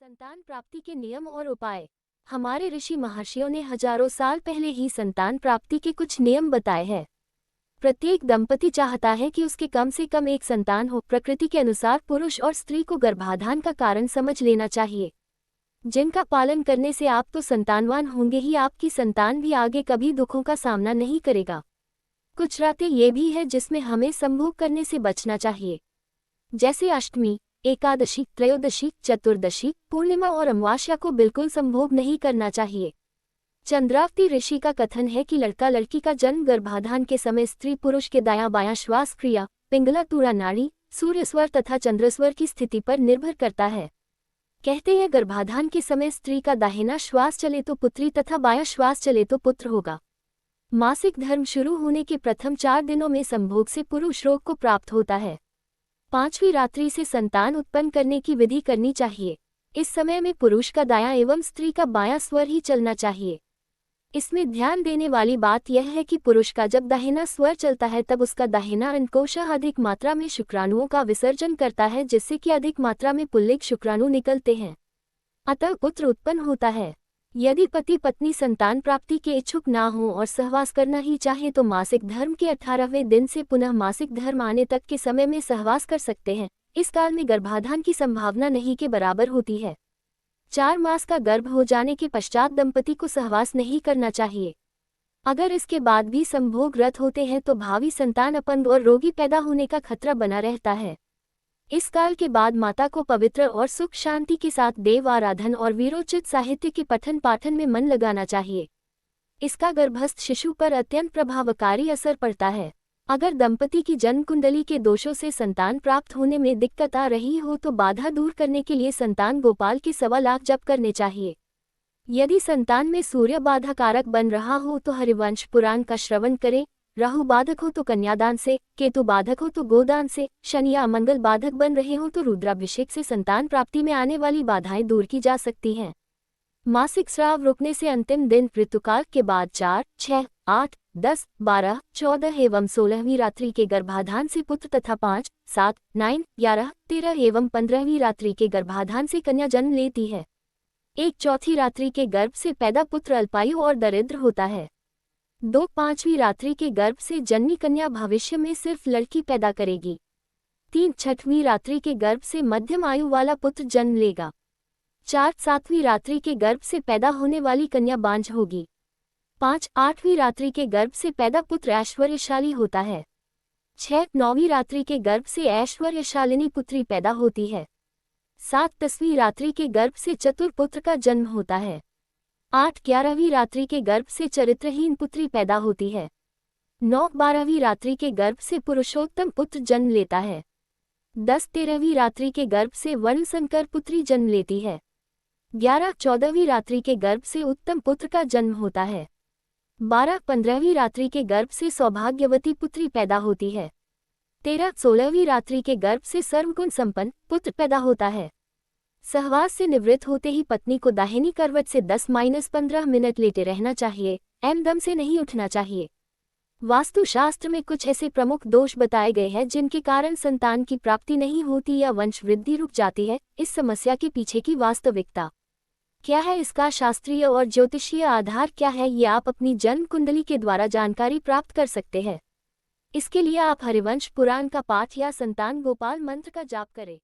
संतान प्राप्ति के नियम और उपाय। हमारे ऋषि महर्षियों ने हजारों साल पहले ही संतान प्राप्ति के कुछ नियम बताए हैं। प्रत्येक दंपति चाहता है कि उसके कम से कम एक संतान हो। प्रकृति के अनुसार पुरुष और स्त्री को गर्भाधान का कारण समझ लेना चाहिए, जिनका पालन करने से आप तो संतानवान होंगे ही, आपकी संतान भी आगे कभी दुखों का सामना नहीं करेगा। कुछ रातें ये भी है जिसमें हमें संभोग करने से बचना चाहिए, जैसे अष्टमी, एकादशी, त्रयोदशी, चतुर्दशी, पूर्णिमा और अमावस्या को बिल्कुल संभोग नहीं करना चाहिए। चंद्रावती ऋषि का कथन है कि लड़का लड़की का जन्म गर्भाधान के समय स्त्री पुरुष के दायां बायां श्वास क्रिया, पिंगला तुड़ा नाड़ी, सूर्य स्वर तथा चंद्रस्वर की स्थिति पर निर्भर करता है। कहते हैं गर्भाधान के समय स्त्री का दाहिना श्वास चले तो पुत्री तथा बायां श्वास चले तो पुत्र होगा। मासिक धर्म शुरू होने के प्रथम 4 दिनों में संभोग से पुरुष रोग को प्राप्त होता है। 5वीं रात्रि से संतान उत्पन्न करने की विधि करनी चाहिए। इस समय में पुरुष का दायां एवं स्त्री का बायां स्वर ही चलना चाहिए। इसमें ध्यान देने वाली बात यह है कि पुरुष का जब दाहिना स्वर चलता है तब उसका दाहिना अंडकोश अधिक मात्रा में शुक्राणुओं का विसर्जन करता है, जिससे कि अधिक मात्रा में पुल्लिक शुक्राणु निकलते हैं, अतः पुत्र उत्पन्न होता है। यदि पति पत्नी संतान प्राप्ति के इच्छुक ना हो और सहवास करना ही चाहे तो मासिक धर्म के 18वें दिन से पुनः मासिक धर्म आने तक के समय में सहवास कर सकते हैं। इस काल में गर्भाधान की संभावना नहीं के बराबर होती है। 4 मास का गर्भ हो जाने के पश्चात दंपति को सहवास नहीं करना चाहिए। अगर इसके बाद भी संभोग रत होते हैं तो भावी संतान अपंग और रोगी पैदा होने का खतरा बना रहता है। इस काल के बाद माता को पवित्र और सुख शांति के साथ देव आराधन और वीरोचित साहित्य के पठन पाठन में मन लगाना चाहिए। इसका गर्भस्थ शिशु पर अत्यंत प्रभावकारी असर पड़ता है। अगर दंपति की जन्म कुंडली के दोषों से संतान प्राप्त होने में दिक्कत आ रही हो तो बाधा दूर करने के लिए संतान गोपाल के 1.25 लाख जप करने चाहिए। यदि संतान में सूर्य बाधा कारक बन रहा हो तो हरिवंश पुराण का श्रवण करें। राहु बाधक हो तो कन्यादान से, केतु बाधक हो तो गोदान से, शनि या मंगल बाधक बन रहे हो तो रुद्राभिषेक से संतान प्राप्ति में आने वाली बाधाएं दूर की जा सकती हैं। मासिक स्राव रुकने से अंतिम दिन ऋतुकाल के बाद 4, 6, 8, 10, 12, 14 एवं 16वीं रात्रि के गर्भाधान से पुत्र तथा 5, 7, 9, 11, 13 एवं 15वीं रात्रि के गर्भाधान से कन्या जन्म लेती है। 1/4 रात्रि के गर्भ से पैदा पुत्र अल्पायु और दरिद्र होता है। 2/5वीं रात्रि के गर्भ से जन्मी कन्या भविष्य में सिर्फ लड़की पैदा करेगी। 3/6वीं रात्रि के गर्भ से मध्यम आयु वाला पुत्र जन्म लेगा। 4/7वीं रात्रि के गर्भ से पैदा होने वाली कन्या बांझ होगी। 5/8वीं रात्रि के गर्भ से पैदा पुत्र ऐश्वर्यशाली होता है। 6/9वीं रात्रि के गर्भ से ऐश्वर्यशालिनी पुत्री पैदा होती है। 7/10वीं रात्रि के गर्भ से चतुर पुत्र का जन्म होता है। 8/11वीं रात्रि के गर्भ से चरित्रहीन पुत्री पैदा होती है। 9/12वीं रात्रि के गर्भ से पुरुषोत्तम पुत्र जन्म लेता है। 10/13वीं रात्रि के गर्भ से वर्णशंकर पुत्री जन्म लेती है। 11/14वीं रात्रि के गर्भ से उत्तम पुत्र का जन्म होता है। 12/15वीं रात्रि के गर्भ से सौभाग्यवती पुत्री पैदा होती है। 13/16वीं रात्रि के गर्भ से सर्वगुण संपन्न पुत्र पैदा होता है। सहवास से निवृत्त होते ही पत्नी को दाहिनी करवट से 10-15 मिनट लेटे रहना चाहिए। एकदम से नहीं उठना चाहिए। वास्तुशास्त्र में कुछ ऐसे प्रमुख दोष बताए गए हैं जिनके कारण संतान की प्राप्ति नहीं होती या वंश वृद्धि रुक जाती है। इस समस्या के पीछे की वास्तविकता क्या है, इसका शास्त्रीय और ज्योतिषीय आधार क्या है, ये आप अपनी जन्म कुंडली के द्वारा जानकारी प्राप्त कर सकते हैं। इसके लिए आप हरिवंश पुराण का पाठ या संतान गोपाल मंत्र का जाप करें।